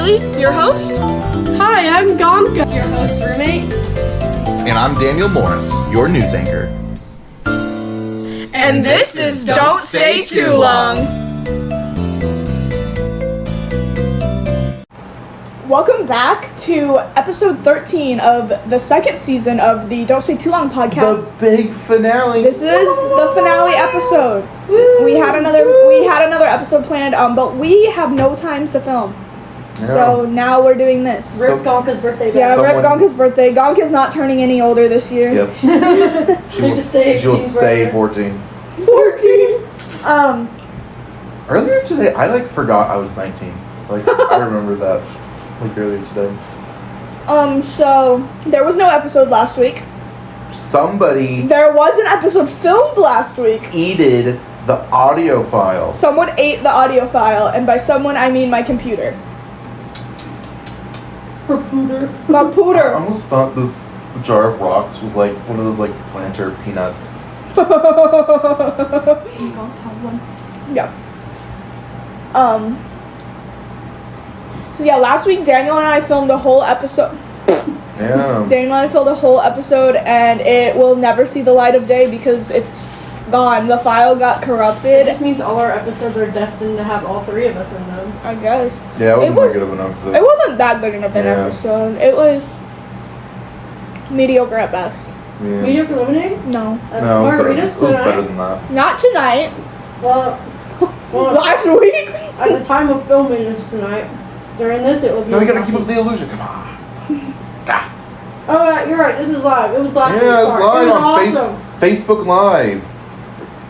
Lily, your host. Hi, I'm Gonka, your host roommate. And I'm Daniel Morris, your news anchor. And this is Don't Stay Too Long. Welcome back to episode 13 of the second season of the Don't Stay Too Long podcast. The big finale. This is the finale episode. We had another episode planned, but we have no time to film. Yeah. So now we're doing this. Rip Gonka's birthday. Yeah, Someone- Rip Gonka's birthday. Gonka's not turning any older this year. Yep. She will Just stay she will 18 stay forever. 14. 14. Earlier today, I forgot I was 19. I remember that earlier today. So there was no episode last week. Somebody There was an episode filmed last week. eated the audio file. Someone ate the audio file, and by someone I mean my computer. My I pooter. almost thought this jar of rocks was like one of those planter peanuts. Yeah. So yeah, last week Daniel and I filmed a whole episode. Yeah. Daniel and I filmed a whole episode, and it will never see the light of day because it's gone. The file got It corrupted. just means all our episodes are destined to have all three of us in them. I guess. Yeah, it wasn't was- that good of an episode. It wasn't that good of an Yeah. episode. It was mediocre at best. Yeah. Mediocre lemonade? No, No. it was better, Margaritas it was better tonight? than that. Not tonight. Well, Last week. at the time of filming this tonight, during this it will be. No, we gotta keep up the illusion. Come on. Ah. Oh, you're right. This is live. It was live. Yeah, it's It live was on awesome. Facebook Live.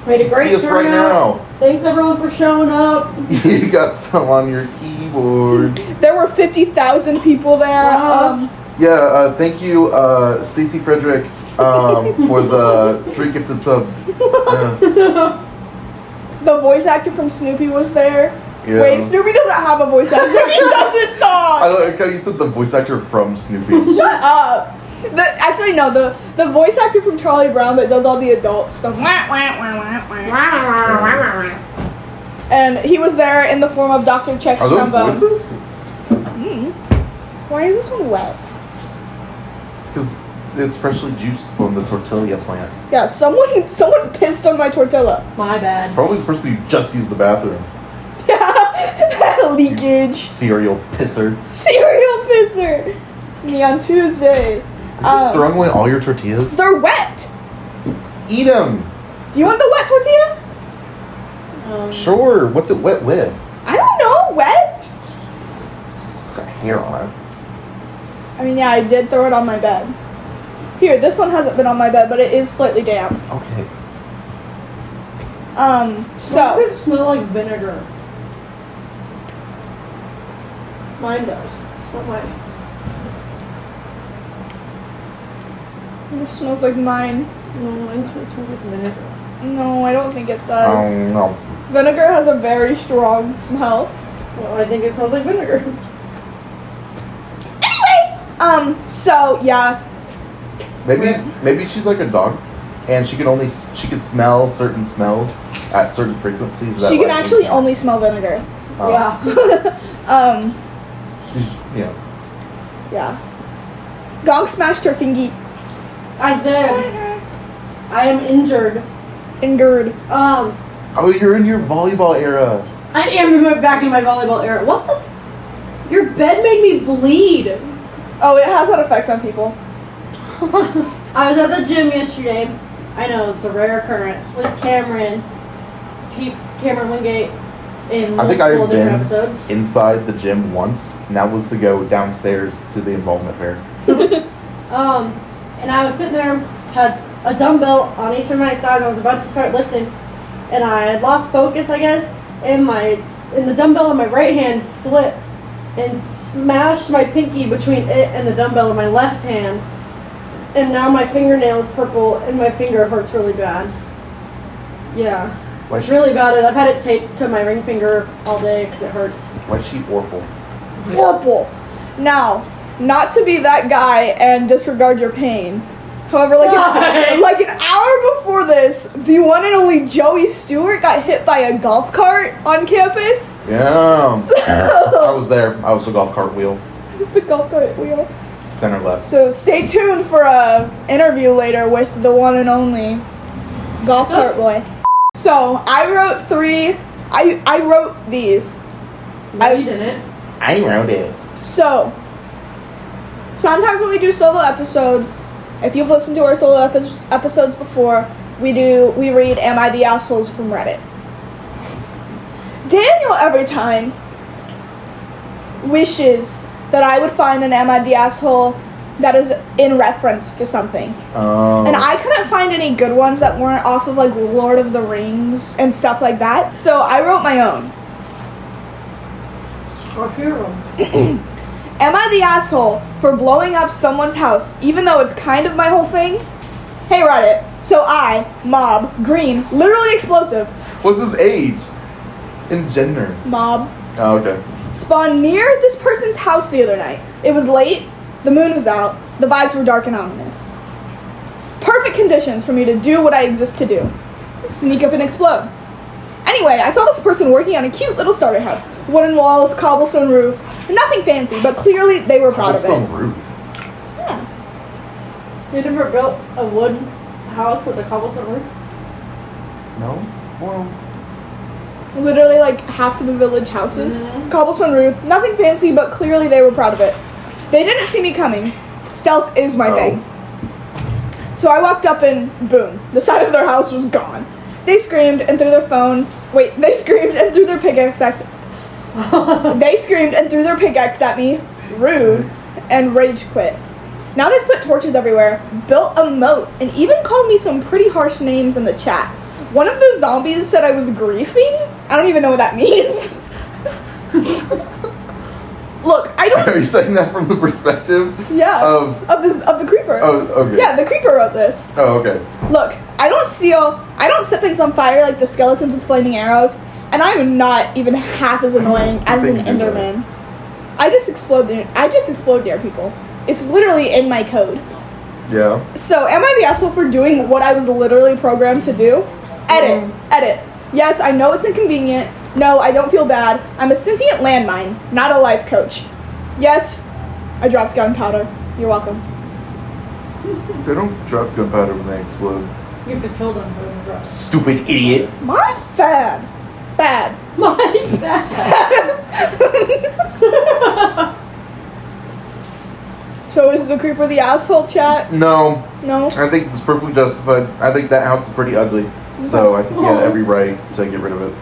We had a See great us right turnout. now. Thanks everyone for showing up. You got some on your keyboard. There were 50,000 people there. Wow. Yeah, thank you, Stacy Frederick, for the 3 gifted subs. Yeah. The voice actor from Snoopy was there. Yeah. Wait, Snoopy doesn't have a voice actor. He doesn't I talk. like how you said the voice actor from Snoopy. Shut up. Actually, no. The voice actor from Charlie Brown that does all the adult stuff. And he was there in the form of Dr. Check Are those Shumbo. voices? Why is this one wet? Because it's freshly juiced from the tortilla plant. Yeah, someone pissed on my tortilla. My bad. Probably the person who just used the bathroom. Leakage. Cereal pisser. Cereal pisser. Me on Tuesdays. You're just throwing away all your tortillas? They're wet. Eat them. You want the wet tortilla? Sure. What's it wet with? I don't know. Wet? It's got hair on it. I mean, yeah, I did throw it on my bed. Here, this one hasn't been on my bed, but it is slightly damp. Okay. Why does So it smell like vinegar? Mine does. It's not mine. it smells like mine. No, mine smells like vinegar. No, I don't think it does. No. Vinegar has a very strong smell. Well, I think it smells like vinegar. Anyway, so yeah, Maybe she's like a dog, and she can smell certain smells at certain frequencies. she can actually only smell vinegar. Yeah. She's, Yeah. Gong smashed her fingy. I did. I am injured. Injured. Oh, you're in your volleyball era. I am back in my volleyball era. What the? Your bed made me bleed. Oh, it has that effect on people. I was at the gym yesterday. I know it's a rare occurrence with Cameron Wingate in I think multiple I've different been episodes. inside the gym once, and that was to go downstairs to the enrollment fair. And I was sitting there, had a dumbbell on each of my thighs. I was about to start lifting, and I had lost focus, I guess, and the dumbbell in my right hand slipped and smashed my pinky between it and the dumbbell in my left hand. And now my fingernail is purple and my finger hurts really bad. Yeah. Why It's she, really bad. I've had it taped to my ring finger all day because it hurts. why'd she orple? Purple. Now, not to be that guy and disregard your pain, However, Why? like an hour before this, the one and only Joey Stewart got hit by a golf cart on campus. Yeah. So, I was there. I was the golf cart wheel. it was the golf cart wheel. Center left. So stay tuned for a interview later with the one and only golf cart boy. So I wrote 3. I wrote these. No, you didn't. I wrote it. So sometimes when we do solo episodes, if you've listened to our solo episodes before, we read "Am I the Assholes" from Reddit. Daniel every time wishes that I would find an "Am I the Asshole" that is in reference to something. And I couldn't find any good ones that weren't off of like Lord of the Rings and stuff like that. So I wrote my own. Or fear of them. Am I the asshole for blowing up someone's house, even though it's kind of my whole thing? Hey Reddit. So I, mob, green, literally explosive. What's his age? And gender. Mob. Oh, okay. Spawned near this person's house the other night. It was late, the moon was out, the vibes were dark and ominous. Perfect conditions for me to do what I exist to do. Sneak up and explode. Anyway, I saw this person working on a cute little starter house. Wooden walls, cobblestone roof. Nothing fancy, but clearly they were proud of Cobblestone it. roof. Yeah. You never built a wooden house with a cobblestone roof? No? Well, Literally like half of the village houses. Mhm. Cobblestone roof. Nothing fancy, but clearly they were proud of it. They didn't see me coming. Stealth is my thing. So I walked up and boom, the side of their house was gone. They screamed and threw their phone. Wait, they screamed and threw their pickaxe at They screamed and threw their pickaxe at me. Rude. And rage quit. Now they've put torches everywhere, built a moat, and even called me some pretty harsh names in the chat. One of the zombies said I was griefing. I don't even know what that means. Look, I don't. Are you saying that from the perspective? Yeah. Of the creeper. Oh, okay. Yeah, the creeper wrote this. Oh, okay. Look, I don't set things on fire like the skeletons with flaming arrows, and I am not even half as annoying as an think you do that. Enderman. I just explode near people. It's literally in my code. Yeah. So, am I the asshole for doing what I was literally programmed to do? Edit. Yes, I know it's inconvenient. No, I don't feel bad. I'm a sentient landmine, not a life coach. Yes, I dropped gunpowder. You're welcome. They don't drop gunpowder when they explode. You have to kill them for them to drop. Stupid idiot. My bad. Bad. My bad. So is the creeper the asshole, chat? No, No? I think it's perfectly justified. I think that house is pretty ugly. So I think he had every right to get rid of it.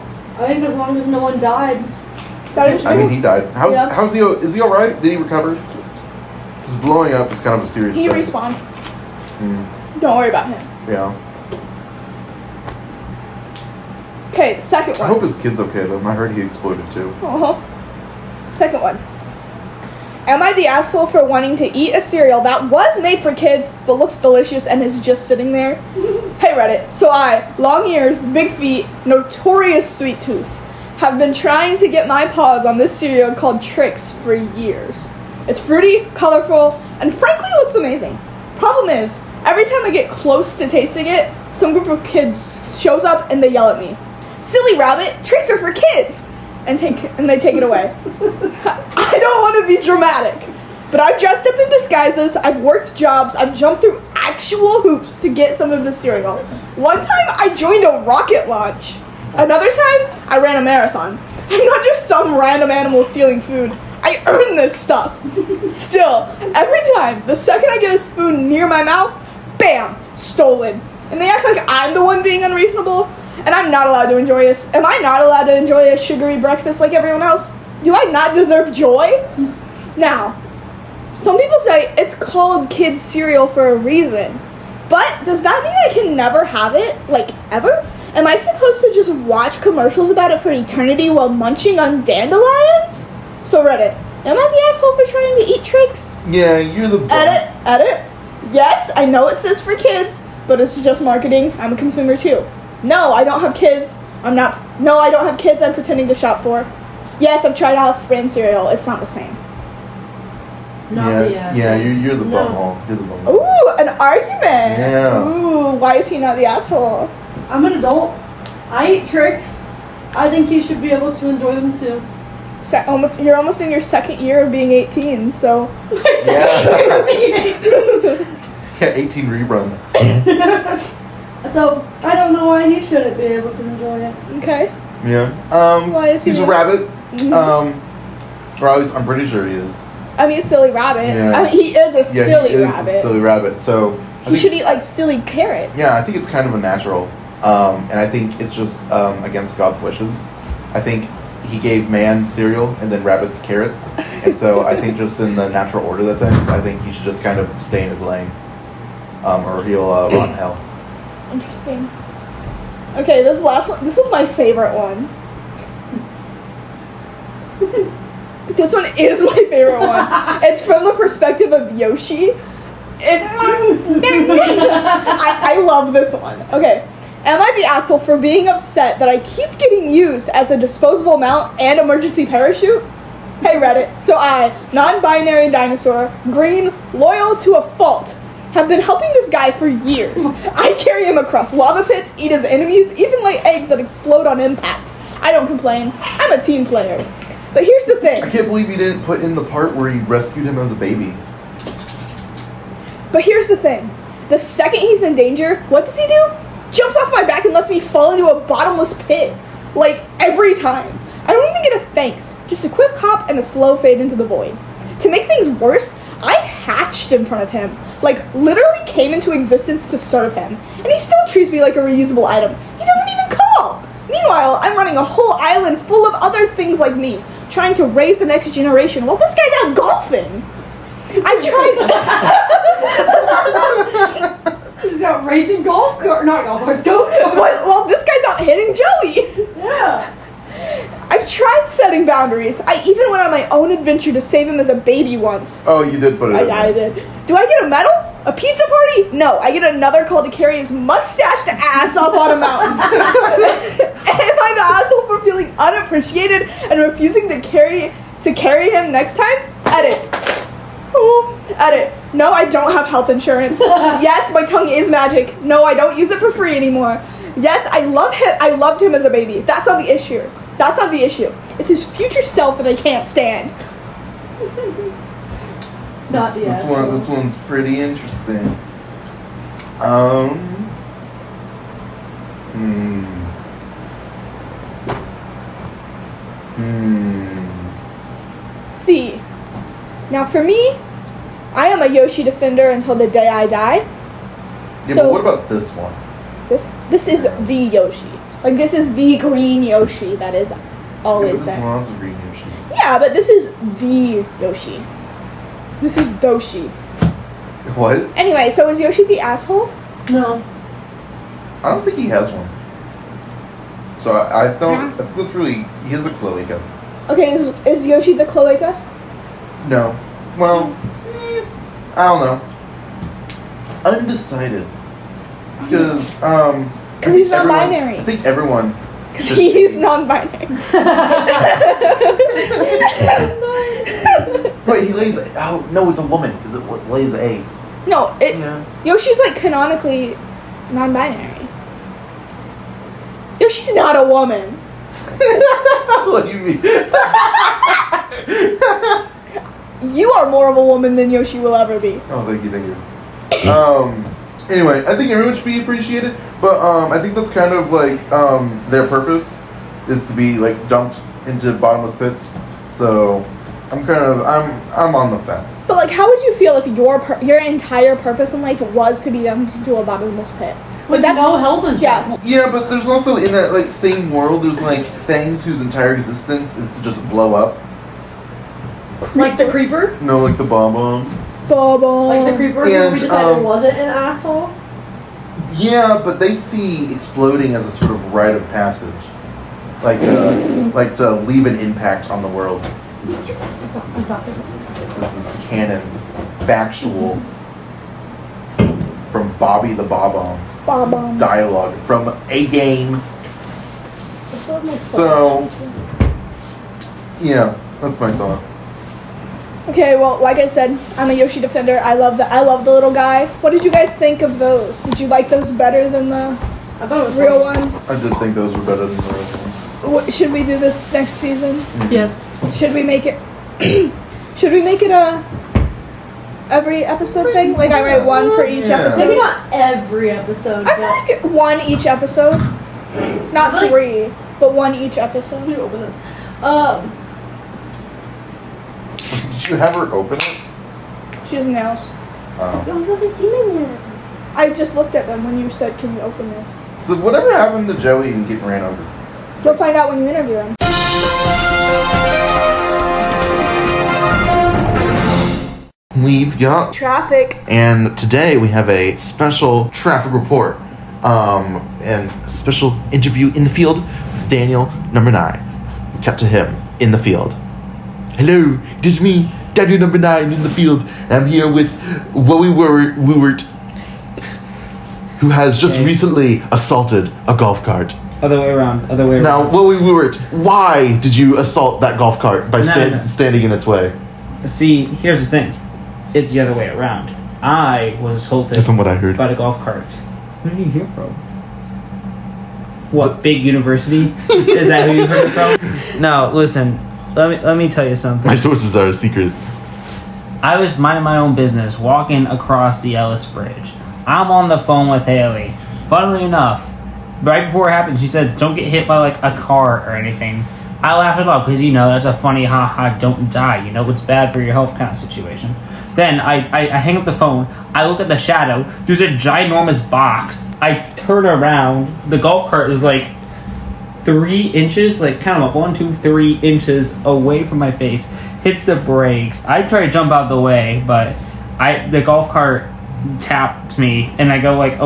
I think as long as no one died. That is true. I mean, he died. Yeah. How's he? Is he all right? Did he recover? Because blowing up is kind of a serious He thing. respawned. Mm, Don't worry about him. yeah. Okay, the second I one. hope his kid's okay though. I heard he exploded too. Uh-huh. Second one. Am I the asshole for wanting to eat a cereal that was made for kids but looks delicious and is just sitting there? Hey Reddit. So I, long ears, big feet, notorious sweet tooth, have been trying to get my paws on this cereal called Trix for years. It's fruity, colorful, and frankly looks amazing. Problem is, every time I get close to tasting it, some group of kids shows up and they yell at me. Silly rabbit, Trix are for kids! And they take it away. I don't want to be dramatic, but I've dressed up in disguises, I've worked jobs, I've jumped through actual hoops to get some of the cereal. One time I joined a rocket launch. Another time I ran a marathon. I'm not just some random animal stealing food. I earned this stuff. Still, every time, the second I get a spoon near my mouth, bam, stolen. And they act like I'm the one being unreasonable. And I'm not allowed to enjoy this. Am I not allowed to enjoy a sugary breakfast like everyone else? Do I not deserve joy? Now, some people say it's called kids cereal for a reason. But does that mean I can never have it? Like, ever? Am I supposed to just watch commercials about it for eternity while munching on dandelions? So Reddit, am I the asshole for trying to eat Trix? Yeah, you're the bum. Edit. Yes, I know it says for kids, but it's just marketing. I'm a consumer too. No, I don't have kids. I don't have kids I'm pretending to shop for. Yes, I've tried off-brand cereal. It's not the same. Not yeah, the asshole. yeah, you're the No. bumhole. You're the bumhole. Ooh, an argument. Yeah. Ooh, why is he not the asshole? I'm an adult. I eat tricks. I think he should be able to enjoy them too. You're almost in your second year of being 18, so. Yeah. Yeah, 18 rerun. So I don't know why he shouldn't be able to enjoy it. Okay. Yeah. Why is he He's a not? rabbit. Mhm. Or at least I'm pretty sure he is. I mean, silly rabbit. Yeah. I mean, he is a Yeah, silly he is rabbit. a silly rabbit. So I He think should eat like silly carrots. Yeah, I think it's kind of a natural, and I think it's just against God's wishes. I think He gave man cereal and then rabbits carrots, and so I think just in the natural order of things, I think he should just kind of stay in his lane, or he'll rot in hell. Interesting. Okay, this last one. This is my favorite one. This one is my favorite one. It's from the perspective of Yoshi. I love this one. Okay. Am I the asshole for being upset that I keep getting used as a disposable mount and emergency parachute? Hey Reddit. So I, non-binary dinosaur, green, loyal to a fault, have been helping this guy for years. I carry him across lava pits, eat his enemies, even lay eggs that explode on impact. I don't complain. I'm a team player. But here's the thing. I can't believe you didn't put in the part where you rescued him as a baby. But here's the thing. The second he's in danger, what does he do? Jumps off my back and lets me fall into a bottomless pit. Like, every time. I don't even get a thanks. Just a quick hop and a slow fade into the void. To make things worse, I hatched in front of him. Like, literally came into existence to serve him. And he still treats me like a reusable item. He doesn't even call! Meanwhile, I'm running a whole island full of other things like me, trying to raise the next generation while this guy's out golfing. I tried. He's out racing golf cart, not golf carts, go. Well, this guy's out hitting Joey. Yeah. I've tried setting boundaries. I even went on my own adventure to save him as a baby once. Oh, you did put it in I there. did. Do I get a medal? A pizza party? No, I get another call to carry his mustached ass up on a mountain. Am I the asshole for feeling unappreciated and refusing to carry him next time? Edit. Ooh, edit. No, I don't have health insurance. Yes, my tongue is magic. No, I don't use it for free anymore. Yes, I loved him as a baby. That's not the issue. That's not the issue. It's his future self that I can't stand. Not the asshole. This one's pretty interesting. See. Now for me, I am a Yoshi defender until the day I die. Yeah, So- but what about this one? This is the Yoshi. Like, this is the green Yoshi that is always There's there. lots of green Yoshis. Yeah, but this is the Yoshi. This is Doshi. What? Anyway, so is Yoshi the asshole? No. I don't think he has one. So I think that's really, he is a cloaca. Okay, is Yoshi the cloaca? No. Well, I don't know. Undecided. Because, Because he's non-binary. I think everyone. Because he's non-binary. Wait, he lays. Oh, no, it's a woman because it lays eggs. No, Yeah. Yoshi's like canonically non-binary. Yoshi's not a woman. What do you mean? You are more of a woman than Yoshi will ever be. Oh, thank you. Anyway, I think everyone should be appreciated, but I think that's kind of like their purpose is to be like dumped into bottomless pits. So I'm on the fence. But like, how would you feel if your entire purpose in life was to be dumped into a bottomless pit? With no health insurance. Yeah. Yeah, but there's also in that like same world, there's like things whose entire existence is to just blow up. Like the creeper? No, like the bomb. Baba. Like the creeper who And, we decided wasn't an asshole? Yeah, but they see exploding as a sort of rite of passage, like to leave an impact on the world. This is canon, factual, from Bobby the Bob-omb. Bob-omb. Dialogue from a game. So, yeah, that's my thought. Okay, well, like I said, I'm a Yoshi defender. I love the little guy. What did you guys think of those? Did you like those better than the I thought it was real ones? I did think those were better than the rest of them. Should we do this next season? Yes. Should we make it? Should we make it a every episode thing? Like I write one for each Yeah. episode. Maybe not every episode. I feel like one each episode. Not I feel like- 3, but one each Let episode. me open this. Did you have her open it? She has nails. Oh. I haven't seen him yet. I just looked at them when you said, "Can you open this?" So whatever happened to Joey and getting ran over? You'll find out when you interview him. We've got Traffic. And today we have a special traffic report, and a special interview in the field with Daniel, number 9. We cut to him in the field. Hello, it is me, Daniel, number 9, in the field. And I'm here with Wowie Woowert, who has just recently assaulted a golf cart. Other way around. Now, Wowie Woowert, why did you assault that golf cart by No. standing in its way? See, here's the thing. It's the other way around. I was assaulted Isn't what I heard. by the golf cart. Who did you hear from? What, big university? Is that who you heard it from? No, listen. Let me tell you something. My sources are a secret. I was minding my own business, walking across the Ellis Bridge. I'm on the phone with Haley. Funnily enough, right before it happened, she said, "Don't get hit by like a car or anything." I laughed it off because that's a funny haha, don't die. It's bad for your health kind of situation. Then I hang up the phone. I look at the shadow. There's a ginormous box. I turn around. The golf cart is like 3 inches, like kind of 1, 2, 3 inches away from my face. Hits the brakes. I try to jump out of the way, but the golf cart tapped me, and I go like a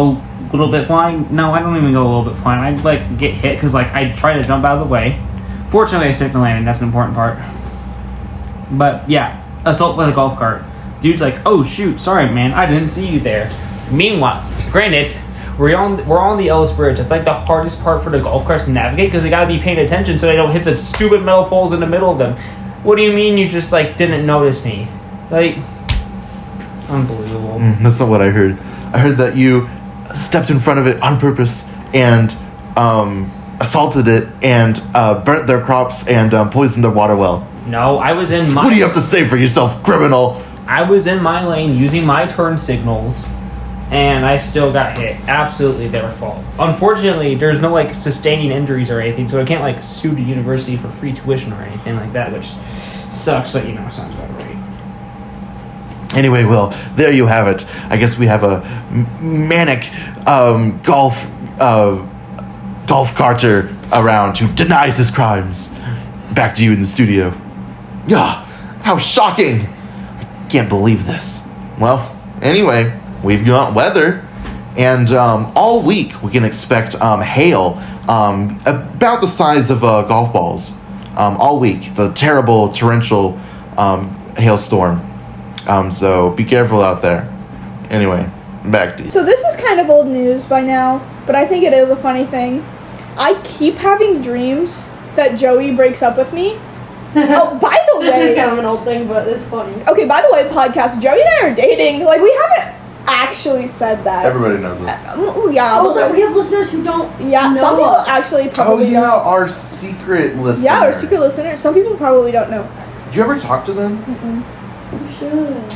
little bit flying. No, I don't even go a little bit flying. I like get hit because like I try to jump out of the way. Fortunately, I stick the landing. That's an important part. But yeah, assault with a golf cart. Dude's like, "Oh shoot, sorry man, I didn't see you there." Meanwhile, granted, we're on the Ellis Bridge. It's like the hardest part for the golf carts to navigate because they gotta be paying attention so they don't hit the stupid metal poles in the middle of them. What do you mean you just like didn't notice me? Like, unbelievable. That's not what I heard. I heard that you stepped in front of it on purpose and assaulted it and burnt their crops and poisoned their water well. No, I was in my. What do you have to say for yourself, criminal? I was in my lane using my turn signals, and I still got hit. Absolutely their fault. Unfortunately, there's no like sustaining injuries or anything, so I can't like sue the university for free tuition or anything like that, which sucks. But sounds about right. Anyway, well, there you have it. I guess we have a manic golf carter around who denies his crimes. Back to you in the studio. Yeah, how shocking! I can't believe this. Well, anyway, we've got weather, and all week we can expect hail about the size of golf balls. All week, it's a terrible torrential hailstorm. So be careful out there. Anyway, back to you. So this is kind of old news by now, but I think it is a funny thing. I keep having dreams that Joey breaks up with me. Oh, by the way, This is kind of an old thing, but it's funny. okay, by the way, podcast, Joey and I are dating. Like, we haven't actually said that. Everybody knows it. Yeah, Oh, but we have listeners who don't yeah, some know people us. actually Oh probably yeah, our secret listener. Yeah, our secret listener. Some people probably don't know. Did you ever talk to them? You should.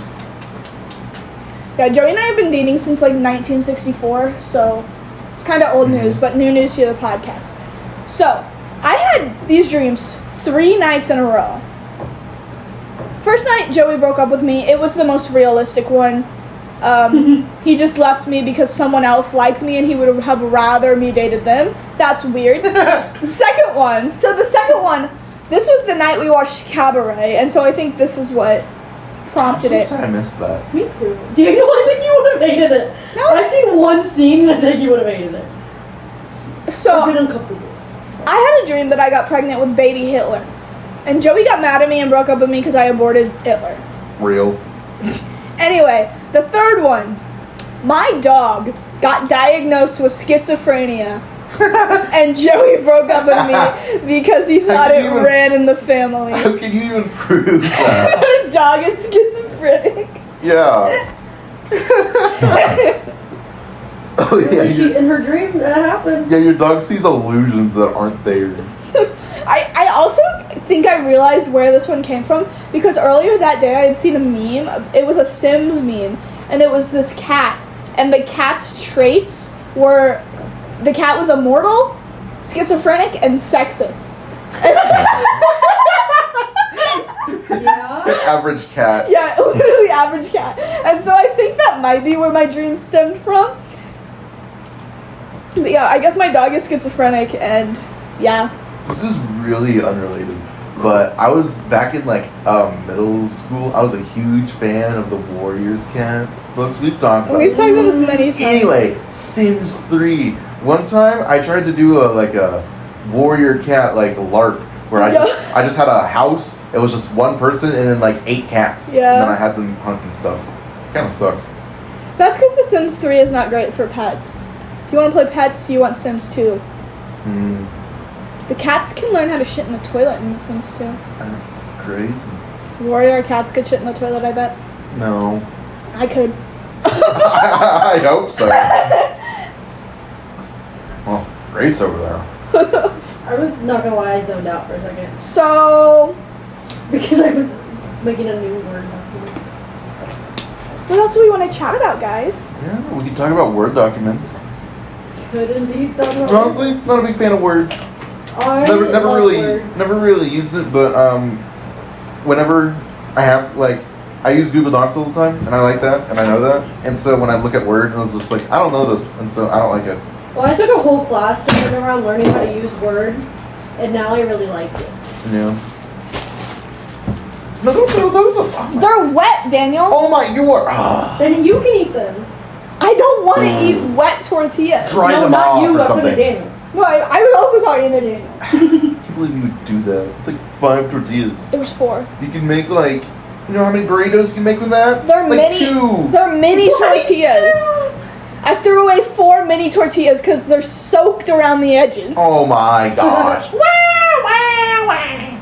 Yeah, Joey and I have been dating since like 1964, so it's kind of old news, but new news to the podcast. So, I had these dreams 3 nights in a row. First night, Joey broke up with me. It was the most realistic one. He just left me because someone else liked me and he would have rather me dated them. That's weird. The second one, this was the night we watched Cabaret, and so I think this is what prompted I'm it. so sad I missed that. Me too. Daniel, I think you would have hated it. No. I've seen one scene and I think you would have hated it. So, I've been uncomfortable. I had a dream that I got pregnant with baby Hitler. And Joey got mad at me and broke up with me because I aborted Hitler. Real. Anyway, the third one. My dog got diagnosed with schizophrenia And Joey broke up with me because he thought can it you even- ran in the family. How can you even prove that? Her dog is schizophrenic. Yeah. Oh yeah, In her dream, that happened. yeah. Your dog sees illusions that aren't there. I also think I realized where this one came from because earlier that day I had seen a meme. It was a Sims meme, and it was this cat, and the cat's traits were the cat was immortal, schizophrenic, and sexist. Yeah. Average cat. Yeah, literally average cat. And so I think that might be where my dream stemmed from. But yeah, I guess my dog is schizophrenic, and yeah. This is really unrelated, but I was back in like middle school. I was a huge fan of the Warriors cats books. We've talked about. We've talked about this many times. Anyway, Sims 3. One time I tried to do a warrior cat like LARP where I just had a house. It was just one person and then like 8 cats. Yeah. And then I had them hunt and stuff. Kind of sucked. That's because The Sims 3 is not great for pets. If you want to play pets, you want Sims 2. Hmm. The cats can learn how to shit in the toilet in The Sims 2. That's crazy. Warrior cats could shit in the toilet, I bet. No. I could. I hope so. Well, Grace over there. I was not gonna lie, I zoned out for a second. So, Because I was making a new word document. what else do we want to chat about, guys? Yeah, we can talk about Word documents. Could indeed talk about Honestly, not a big fan of Word. I Never love really, Word. never really used it. But whenever I have I use Google Docs all the time, and I like that, and I know that. And so when I look at Word, I was just like, I don't know this, and so I don't like it. Well, I took a whole class sitting around learning how to use Word, and now I really like it. Yeah. No, those are. They're wet, Daniel. Oh my, you are. Ah. Then you can eat them. I don't want to eat wet tortillas. Dry no, them not off you. or I'm talking to something. Daniel. Well, I was also talking to Daniel. I can't believe you would do that. It's like 5 tortillas. It was 4. You can make you know how many burritos you can make with that? They're like mini. 2. They're mini What? tortillas. I threw away 4 mini tortillas because they're soaked around the edges. Oh my gosh.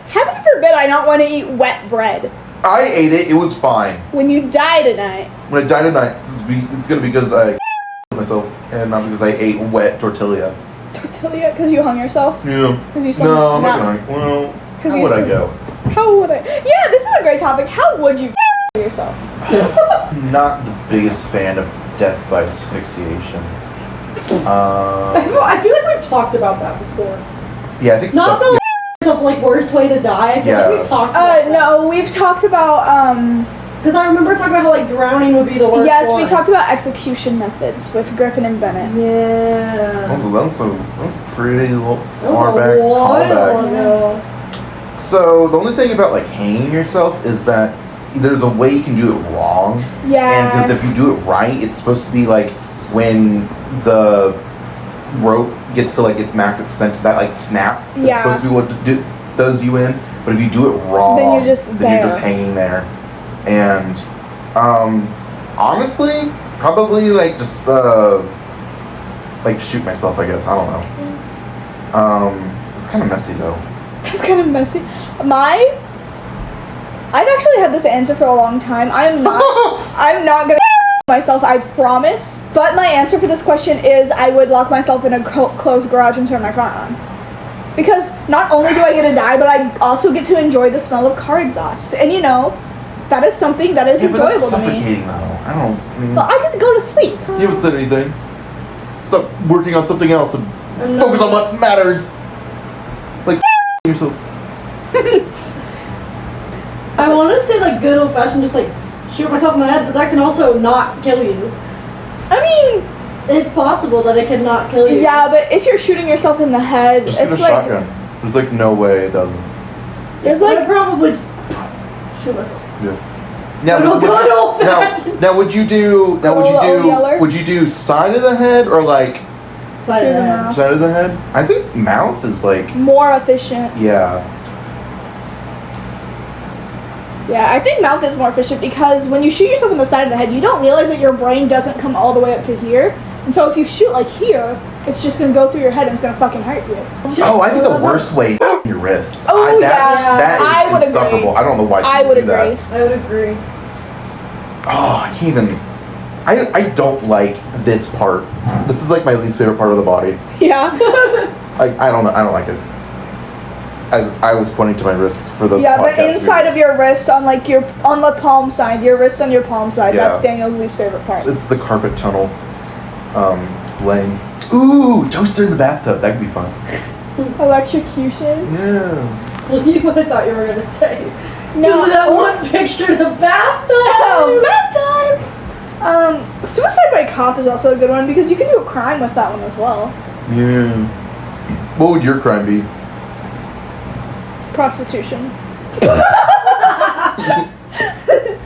Heaven forbid I not want to eat wet bread. I ate it. It was fine. When you die tonight. When I die tonight, it's gonna be because I myself and not because I ate wet tortilla. Tortilla? Because you hung yourself? Yeah. Because you said No, I'm not going. Well, 'Cause how you would I said- go? How would I? Yeah, this is a great topic. How would you yourself? Not the biggest fan of death by asphyxiation. I feel like we've talked about that before. Yeah, I think Not so. the like worst way to die. I feel Yeah. like we've talked about that. No, we've talked about, Because I remember talking about how like drowning would be the worst yes, one. we talked about execution methods with Griffin and Bennett. Yeah. Also, that's a pretty That far was back a while callback. ago. So the only thing about like hanging yourself is that there's a way you can do it wrong. Yeah. And because if you do it right, it's supposed to be like when the rope gets to like its max extent, that like snap is Yeah. supposed to be what does you in. But if you do it wrong, Then you're just there. hanging there. And honestly, probably like just like shoot myself. I guess I don't know. It's kind of messy though. That's kind of messy. I've actually had this answer for a long time. I'm not gonna myself, I promise. But my answer for this question is I would lock myself in a closed garage and turn my car on. Because not only do I get to die, but I also get to enjoy the smell of car exhaust. And you know, that is something that is Yeah, but that's enjoyable to me. suffocating though. I don't. But I get to go to sleep. You haven't said anything. Stop working on something else and I'm focus not- on what matters. Like yourself. I want to say like good old fashioned, just like shoot myself in the head, but that can also not kill you. I mean, It's possible that it can not kill you. yeah, but if you're shooting yourself in the head, Just get a it's like shotgun. There's like no way it doesn't. there's I'd like probably just shoot myself. Yeah. Now, Good would, old fashioned. now would you do? Now would Old you yeller? do? Would you do side of the head or like Side Through of the the head. mouth. side of the head? I think mouth is like more efficient. yeah. Yeah, I think mouth is more efficient because when you shoot yourself in the side of the head, you don't realize that your brain doesn't come all the way up to here. And so if you shoot like here, it's just gonna go through your head and it's gonna fucking hurt you. Oh, I think the worst way is your wrists. Oh, That I would is agree. insufferable. I don't know why I people would do that. agree. I would agree. Oh, I can't even. I don't like this part. This is like my least favorite part of the body. Yeah. I don't know. I don't like it. As I was pointing to my wrist for the Yeah, but podcast inside of series. your wrist, on the palm side, your wrist on your palm side, Yeah. that's Daniel's least favorite part. It's the carpet tunnel lane. Ooh, toaster in the bathtub. That could be fun. Electrocution? Yeah. Look at what I thought you were gonna say. No. Because of that one picture of the bathtub. Oh, bath time! Suicide by Cop is also a good one because you can do a crime with that one as well. Yeah. What would your crime be? Prostitution.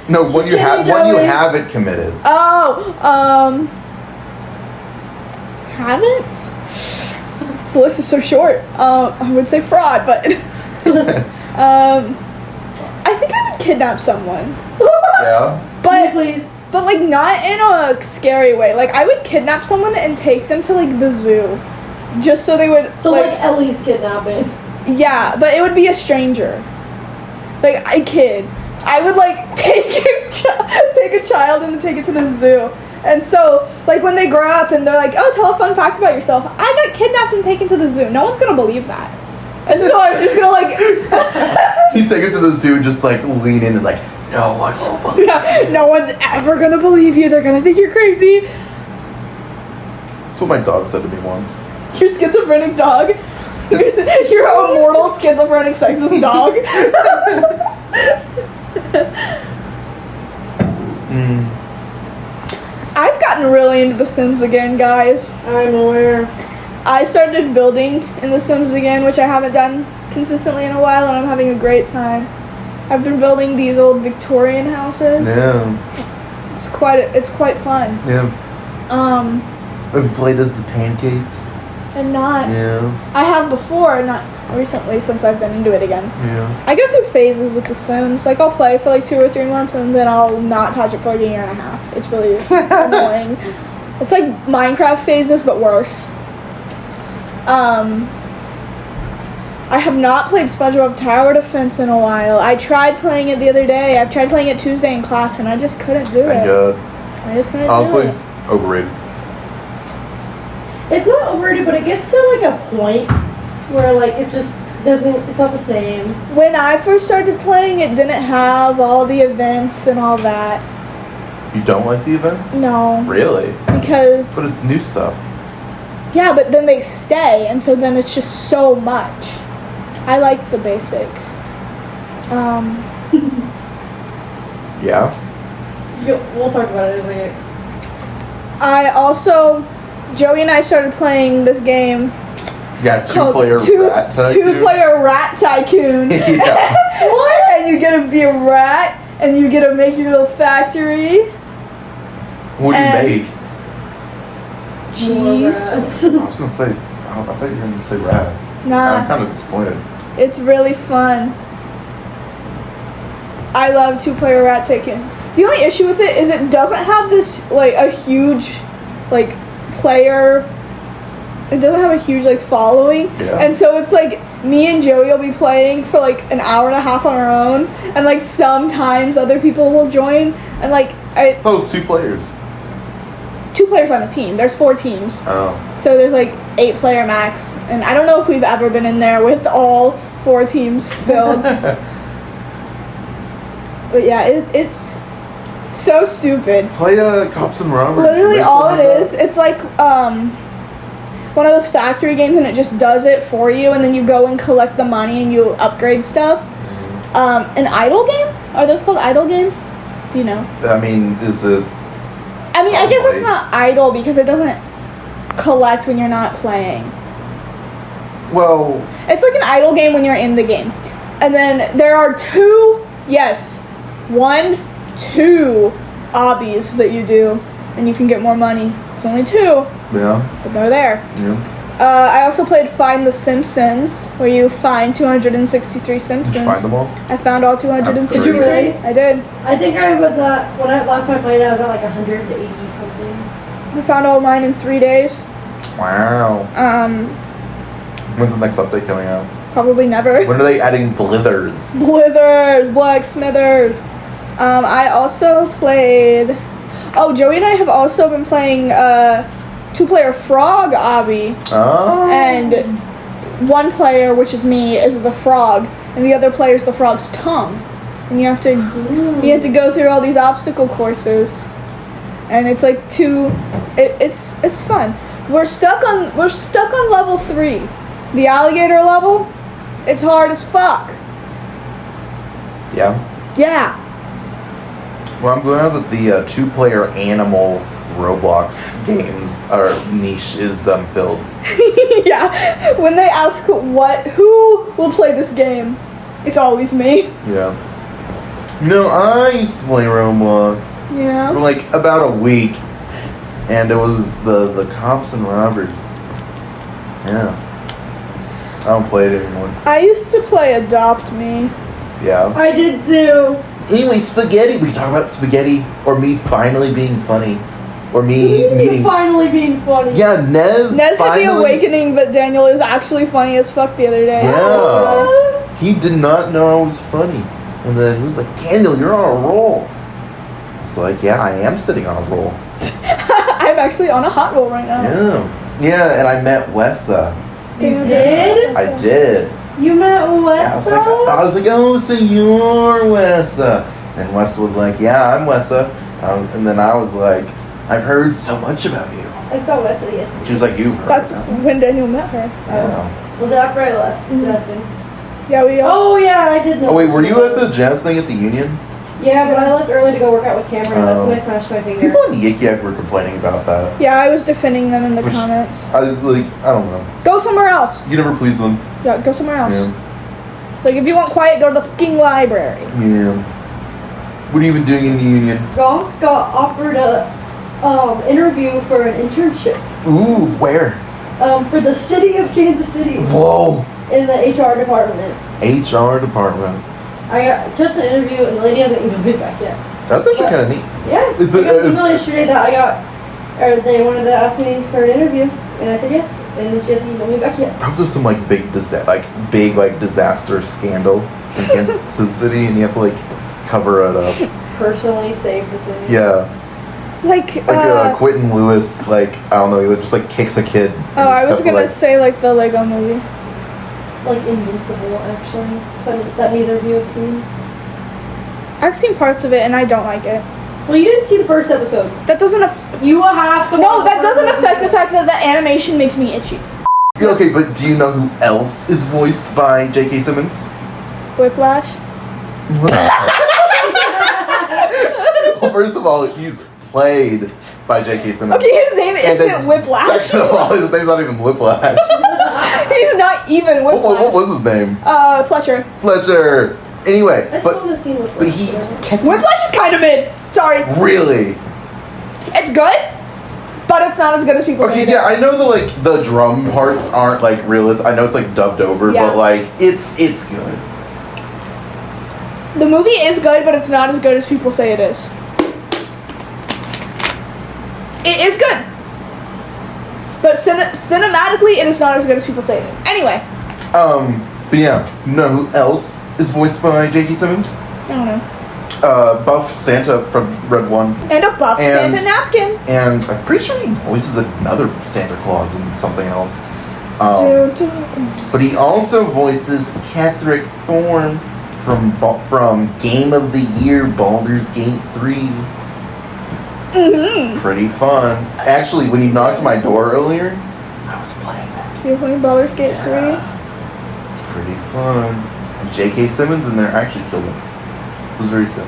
No, when you kidding, when you Joey. haven't committed. Oh, haven't? So this is so short. I would say fraud, but I think I would kidnap someone. Yeah. But Please. But like not in a scary way. Like I would kidnap someone and take them to like the zoo, just so they would. So like Ellie's kidnapping. Yeah, but it would be a stranger, like a kid. I would like take a child and take it to the zoo. And so like when they grow up and they're like, oh, tell a fun fact about yourself. I got kidnapped and taken to the zoo. No one's gonna believe that. And so I'm just gonna like. You take it to the zoo, just like lean in and like, no one will believe. Yeah, no one's ever gonna believe you. They're gonna think you're crazy. That's what my dog said to me once. Your schizophrenic dog. Your immortal schizophrenic sexist dog. I've gotten really into The Sims again, guys. I'm aware. I started building in The Sims again, which I haven't done consistently in a while, and I'm having a great time. I've been building these old Victorian houses. Yeah. It's quite fun. Yeah. Have you played as the pancakes? I'm not. Yeah. I have before, not recently since I've been into it again. Yeah. I go through phases with The Sims. Like, I'll play for like 2 or 3 months and then I'll not touch it for like a year and a half. It's really annoying. It's like Minecraft phases, but worse. I have not played SpongeBob Tower Defense in a while. I tried playing it the other day. I've tried playing it Tuesday in class and I just couldn't do Thank it. God. I just couldn't Honestly, do it. overrated. It's not overrated, but it gets to like a point where like it just doesn't. It's not the same. When I first started playing, it didn't have all the events and all that. You don't like the events? No. Really? Because... But it's new stuff. Yeah, but then they stay, and so then it's just so much. I like the basic. Yeah. We'll talk about it in a second. I also... Joey and I started playing this game Yeah, called two-player rat tycoon. Two-player rat tycoon. Yeah. What? And you get to be a rat, and you get to make your little factory. What do you And- make? More Jeez. rats. I was gonna say. I thought you were gonna say rats. Nah. I'm kind of disappointed. It's really fun. I love two-player rat tycoon. The only issue with it is it doesn't have this, like, a huge, like, player... It doesn't have a huge, like, following. Yeah. And so it's, like, me and Joey will be playing for, like, an hour and a half on our own. And, like, sometimes other people will join. And, like, I thought it was 2 players. 2 players on a team. There's 4 teams. Oh. So there's, like, 8-player max. And I don't know if we've ever been in there with all 4 teams filled. But yeah, it's so stupid. Play Cops and Robbers. Literally They still all have it that? is, it's like one of those factory games and it just does it for you and then you go and collect the money and you upgrade stuff. An idle game? Are those called idle games? Do you know? I mean, is it? I mean, I guess Probably. it's not idle because it doesn't collect when you're not playing. Well, It's like an idle game when you're in the game. And then there are 2 obbies that you do, and you can get more money. There's only 2, yeah, but they're there. yeah. I also played Find the Simpsons, where you find 263 Simpsons. Did you find them all? I found all 263. Did you really? I did. I think I was last time I played, I was at like 180 something. I found all mine in 3 days. Wow. Um, When's the next update coming out? probably never. When are they adding Blithers? Blithers, Blacksmithers. I also played. Oh, Joey and I have also been playing 2-player Frog Obby, Oh. and one player, which is me, is the frog, and the other player is the frog's tongue, and you have to go through all these obstacle courses, and it's like it's fun. We're stuck on level 3, the alligator level. It's hard as fuck. Yeah. Yeah. Well, I'm glad that the 2-player animal Roblox games niche is filled. Yeah. When they ask who will play this game, it's always me. Yeah. You know, I used to play Roblox for Yeah. like about a week, and it was the cops and robbers. Yeah. I don't play it anymore. I used to play Adopt Me. Yeah. I did too. Anyway, spaghetti. We talk about spaghetti, or me finally being funny, or me You meeting. finally being funny. Yeah, Nez. Nez had finally. the awakening, but Daniel is actually funny as fuck the other day. Yeah. He did not know I was funny, and then he was like, "Daniel, you're on a roll." It's like, yeah, I am sitting on a roll. I'm actually on a hot roll right now. Yeah. Yeah, and I met Wessa. Daniel did? I did. You met Yeah, Wessa? I was like, oh, so you're Wessa. And Wessa was like, yeah, I'm Wessa. And then I was like, I've heard so much about you. I saw Wesley yesterday. She was like, you've heard That's about me. when Daniel met her. Yeah. Was it after I left, Justin? Yeah, we all. Oh yeah, I did know. Oh, wait, were you at the jazz thing at the Union? Yeah, but I left early to go work out with Cameron. That's Oh. when I smashed my finger. People in Yik Yak were complaining about that. Yeah, I was defending them in the Which- comments. I don't know. Go somewhere else. You never please them. Yeah, go somewhere else. Yeah. Like, if you want quiet, go to the fucking library. Yeah. What are you even doing in the Union? Gonk got offered a interview for an internship Ooh, where? for the city of Kansas City Whoa. in the HR department. HR department. I got just an interview and the lady hasn't even been back yet. That's actually kind of neat. Yeah, Is I it- got an is- email yesterday that they wanted to ask me for an interview, and I said yes, and then she hasn't emailed me back yet. I hope there's some like big disaster scandal in Kansas City, and you have to like cover it up. Personally saved the city. Yeah, Like, Quentin Lewis, like I don't know, he just like kicks a kid. oh, I was Except for, gonna like, say, like, the Lego movie. Like Invincible, actually, but that neither of you have seen. I've seen parts of it, and I don't like it. Well, you didn't see the first episode. That doesn't You will have to. No, watch that the first doesn't affect the episode. fact that the animation makes me itchy. Yeah, okay, but do you know who else is voiced by J.K. Simmons? Whiplash. Well, first of all, he's played by J.K. Simmons. Okay, his name And then isn't Whiplash. Second of all, his name's not even Whiplash. He's not even what Whiplash. was his name? Fletcher. Fletcher. Anyway, I still but haven't seen but he's Whiplash is kind of mid. Sorry. really. It's good, but it's not as good as people Okay, think it yeah, is. I know the drum parts aren't like realist. I know it's like dubbed over, Yeah. but like it's good. The movie is good, but it's not as good as people say it is. It is good. But cinematically, it is not as good as people say it is. Anyway, But yeah, you know who else is voiced by J.K. Simmons? I don't know. Buff Santa from Red One, And a buff And- Santa napkin. and I'm pretty sure he voices another Santa Claus in something else. Santa. But he also voices Ketherick Thorne from Game of the Year Baldur's Gate 3. Mm-hmm. Pretty fun. Actually, when he knocked my door earlier, I was playing that. You're playing Baldur's Gate 3? It's pretty fun. And J.K. Simmons in there actually killed him. It was very silly.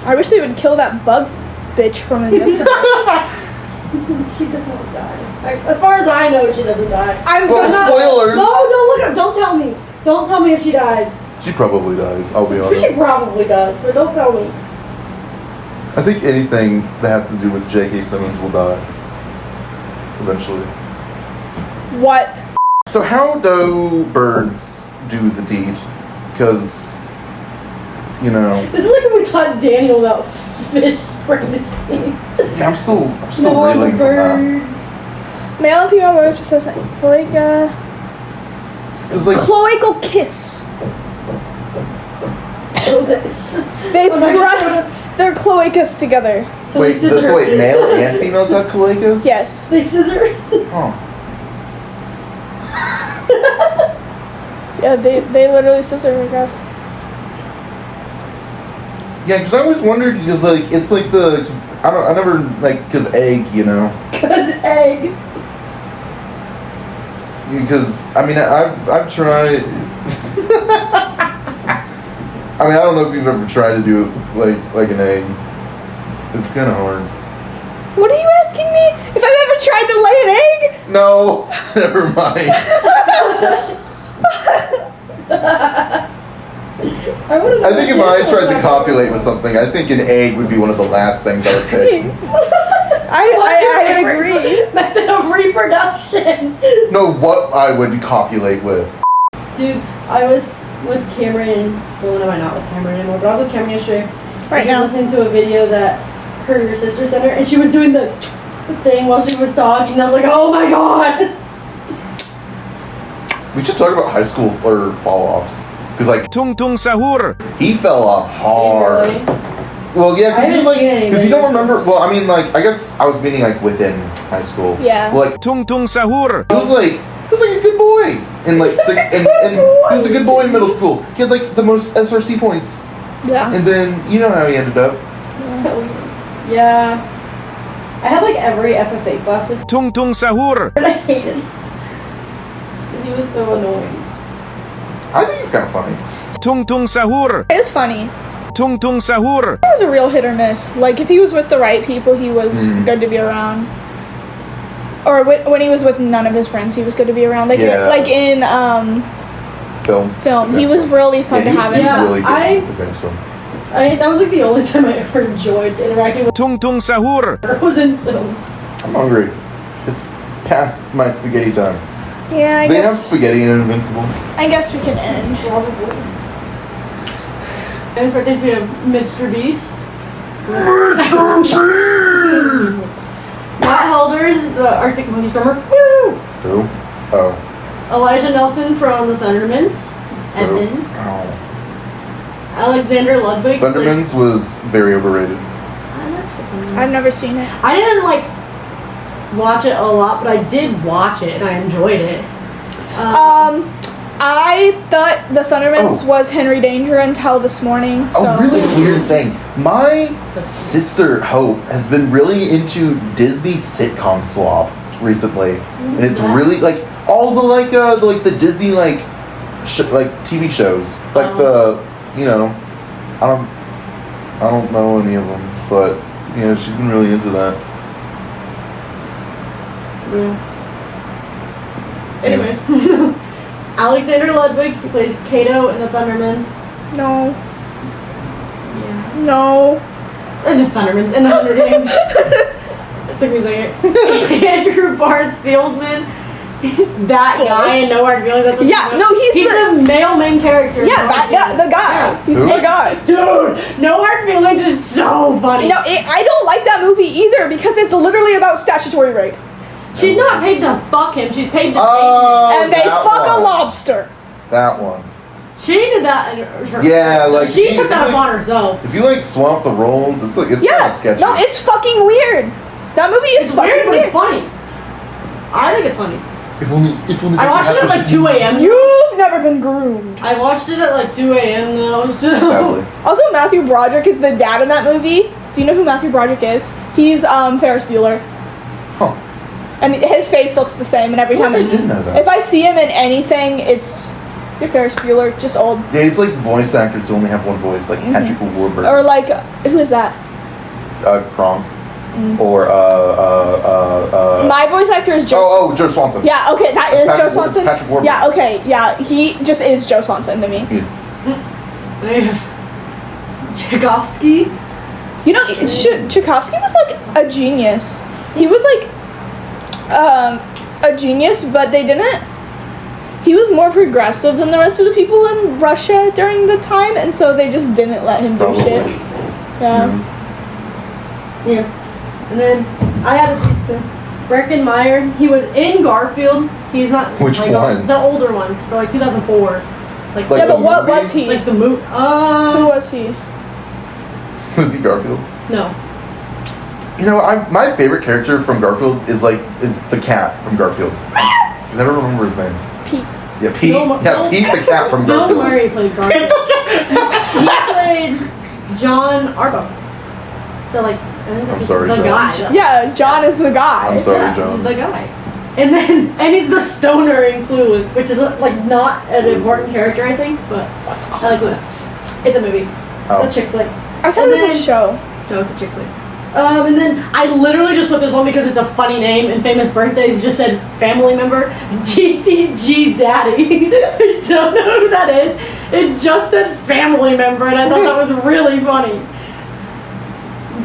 I wish they would kill that bug bitch from Invincible. She does not die. As far as I know, she doesn't die. I'm Well, gonna... spoilers! No, don't look at. Don't tell me. Don't tell me if she dies. She probably does, I'll be She honest. probably does, but don't tell me. I think anything that has to do with J.K. Simmons will die. Eventually. What? So how do birds do the deed? Because, you know... This is like when we taught Daniel about fish pregnancy. Yeah, I'm still No, reeling the from that. birds. Male and female word says cloaca. It's like Cloacal kiss. So this. They Oh my press God. their cloacas together. So wait, they scissor. so wait, male and females have cloacas? Yes. They scissor. Oh. Yeah, they literally scissor, I guess. Yeah, because I always wondered, because like it's like the, cause I never like, because egg, you know. Cause egg. Because I mean I've tried. I mean I don't know if you've ever tried to do it like an egg. It's kind of hard. What are you asking me? If I've ever tried to lay an egg? No, never mind. I think if I tried to copulate with something, I think an egg would be one of the last things I would pick. I would agree. Method of reproduction. No, what I would copulate with. Dude, I was with Cameron. Well, no, I'm not with Cameron anymore, but I was with Cameron yesterday. Right she was now. listening to a video that her sister sent her, and she was doing the thing while she was talking. And I was like, oh my god. We should talk about high school or fall offs. Because like Tung Tung Sahur. he fell off hard. Really? Well, yeah, I because haven't seen any you don't videos. remember. Well, I mean, like I guess I was meaning like within high school. Yeah. Well, like Tung Tung Sahur. he was like a good boy in like and he was a good boy in middle school. He had like the most SRC points, Yeah. and then you know how he ended up. Yeah. I had like every FFA class with Tung Tung Sahur. and I hated it. Because he was so annoying. I think he's kind of funny. Tung Tung Sahur. It was funny. Tung Tung Sahur. It was a real hit or miss. Like, if he was with the right people, he was Mhm. good to be around. Or when he was with none of his friends, he was good to be around. Like, Yeah. like in Film. he was really fun to have he in. Yeah, was really good I- in advanced film. That was like the only time I ever enjoyed interacting with Tung Tung Sahur. her was in film. I'm hungry. It's past my spaghetti time. Yeah, They have spaghetti in Invincible. I guess we can end. Probably. And for this we have Mr. Beast. Matt Helders, the Arctic Monkeys drummer. Woo! Who? Oh. Elijah Nelson from the Thundermans. Edmund. Oh. Alexander Ludwig. Thundermans was very overrated. I've never seen it. I didn't like watch it a lot, but I did watch it and I enjoyed it. I thought the Thundermans Oh. was Henry Danger until this morning. So A really weird thing. My sister Hope has been really into Disney sitcom slop recently, and it's Yeah. really like all the like the Disney like TV shows, like the I don't know any of them, but she's been really into that. Anyways. Alexander Ludwig, he plays Kato in the Thundermans. no, Yeah. no. In the Thundermans, in the Hunger Games. It took me a second. Andrew Barth Fieldman. That guy in No Hard Feelings. That's what Yeah, no, he's the male main character. in Yeah, No Hard the Feelings. guy. Yeah. He's Who? the guy. Dude, No Hard Feelings is so funny. No, I don't like that movie either because it's literally about statutory rape. She's not paid to fuck him. She's paid to Oh, And they that fuck a one. lobster. That one. She did that. In her, Yeah, like she if took you, that like, upon herself. If you like swap the roles, it's like it's Yeah. kind of sketchy. No, it's fucking weird. That movie is It's fucking weird, but weird. it's funny. I think it's funny. If only I watched it at like 2 a.m. You've never been groomed. I watched it at like 2 a.m. though. So. Sadly. Also, Matthew Broderick is the dad in that movie. Do you know who Matthew Broderick is? He's Ferris Bueller. Huh. And his face looks the same, and every I feel time like I didn't know that. if I see him in anything, it's you're Ferris Bueller, just old. Yeah, it's like voice actors who only have one voice, like Patrick Warburton. Or like, who is that? Kronk. Or My voice actor is Joe. oh, Joe Swanson. Yeah, okay, that is Patrick Joe Swanson. Patrick Warburton. Yeah, okay, yeah, he just is Joe Swanson to me. They have Tchaikovsky. You know, Tchaikovsky was like a genius. He was like a genius, but they didn't. He was more progressive than the rest of the people in Russia during the time, and so they just didn't let him do Probably. shit. Yeah. Yeah. And then I had a pizza. Breckin Meyer. He was in Garfield. He's not. Which like, one? The older ones, the, like 2004. Like Yeah, the but what movie? was he? Like the movie. Who was he? Was he Garfield? No. You know, my favorite character from Garfield is the cat from Garfield. I never remember his name. Pete. Yeah, Pete. Pete the cat from Bill Garfield. Murray played Garfield. He played John Arbok. The like. I think I'm that's sorry, the John. guy. Yeah, John is the guy. I'm sorry, Yeah, John. he's the guy. And he's the stoner in Clueless, which is like not an important character, I think, but What's I like Clueless. It's a movie. Oh. It's a chick flick. I thought And it was a then- show. No, it's a chick flick. And then I literally just put this one because it's a funny name and famous birthdays. Just said family member DTG Daddy. I don't know who that is. It just said family member, and I thought that was really funny.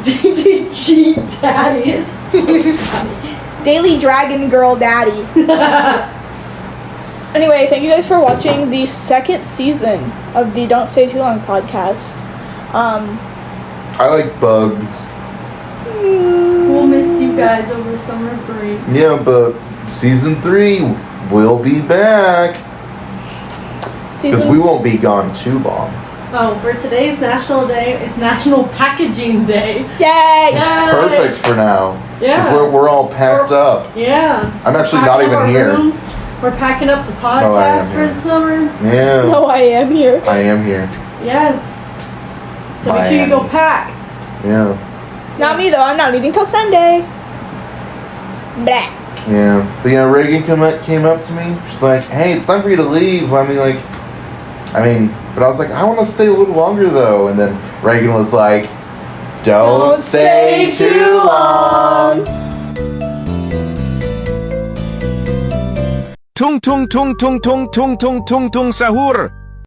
DTG Daddy is so funny. Daily Dragon Girl Daddy. Anyway, thank you guys for watching the second season of the Don't Stay Too Long podcast. I like bugs. We'll miss you guys over summer break. Yeah, but season 3 will be back because Season we won't be gone too long. Oh, for today's National Day, it's National Packaging Day. Yay! Yay! Perfect for now. Yeah. Because we're all packed up. Yeah. I'm actually Packing not up even our here. rooms. We're packing up the Oh, I am podcast for here. the summer. Yeah. No, I am here. I am here. Yeah. So make sure you go Miami. pack. Yeah. Not me though. I'm not leaving till Sunday. Blah. Yeah. But yeah, Reagan came up to me. She's like, "Hey, it's time for you to leave." But I was like, "I want to stay a little longer though." And then Reagan was like, "Don't stay too long." Tung tung tung tung tung tung tung tung tung sahur.